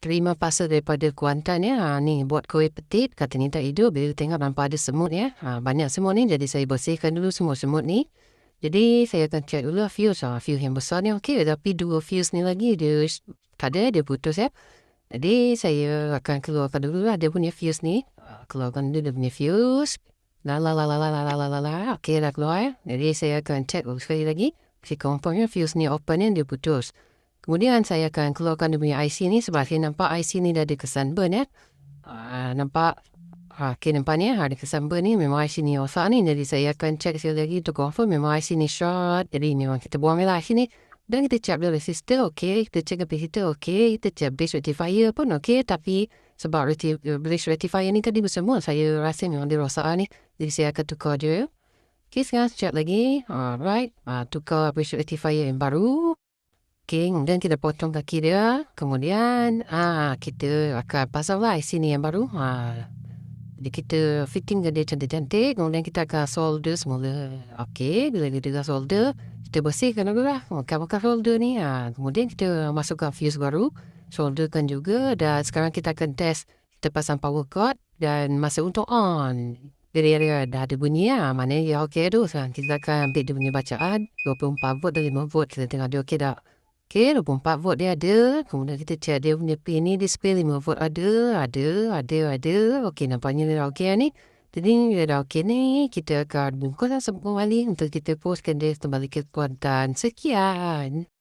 terima pasal daripada Kuantan ya. Ni buat kuih petit, katanya tak hidup. Bila tengok nampak ada semut ya. Banyak semut ni, jadi saya bersihkan dulu semua semut ni. Jadi saya akan check dulu fuse. Fuse yang besar ni okey. Tapi dua fuse ni lagi dia tak ada, dia putus ya. Jadi saya akan keluarkan dulu lah dia punya fuse ni. Keluarkan dulu dia punya fuse. Okey dah keluar ya. Jadi saya akan check sekali lagi. Si confirm fuse ni open ya, dia putus. Kemudian saya akan keluarkan dia punya IC ni sebab saya nampak IC ni dah ada kesan burn ya. Nampak okay, nampak ni ada kesan burn ni, memang IC ni rosak ni. Jadi saya akan check sekali lagi untuk confirm memang IC ni short. Jadi memang kita buang lah IC ni. Dan kita check dulu resistor okay, kita check resistor okay, kita check base rectifier pun okay. Tapi sebab base rectifier ni tadi bersemua, saya rasa memang dia rosak ni. Jadi saya akan tukar je. Okay, sekarang check lagi. Alright, tukar base rectifier yang baru. Okay, kemudian kita potong kaki dia. Kemudian kita akan pasang lah IC ni yang baru. Jadi kita fitting dia cantik-cantik. Kemudian kita akan solder semula. Okay, bila kita dah solder, kita bersihkan dulu lah. Bukan solder ni. Kemudian kita masukkan fuse baru. Solderkan juga. Dan sekarang kita akan test. Kita pasang power cord. Dan masa untuk on. Dia dah ada bunyi lah. Maknanya dia okay tu. Sekarang kita akan ambil dia punya bacaan. 24 volt dan 5 volt. Kita tengok dia okay tak. Okay, 24 volt dia ada. Kemudian kita check dia punya pin ni. Display 5 volt ada. Okay, nampaknya dia dah okay ni. Jadi dia dah okay ni. Kita akan bungkus lah kembali untuk kita postkan dia kembali ke Kuantan. Sekian.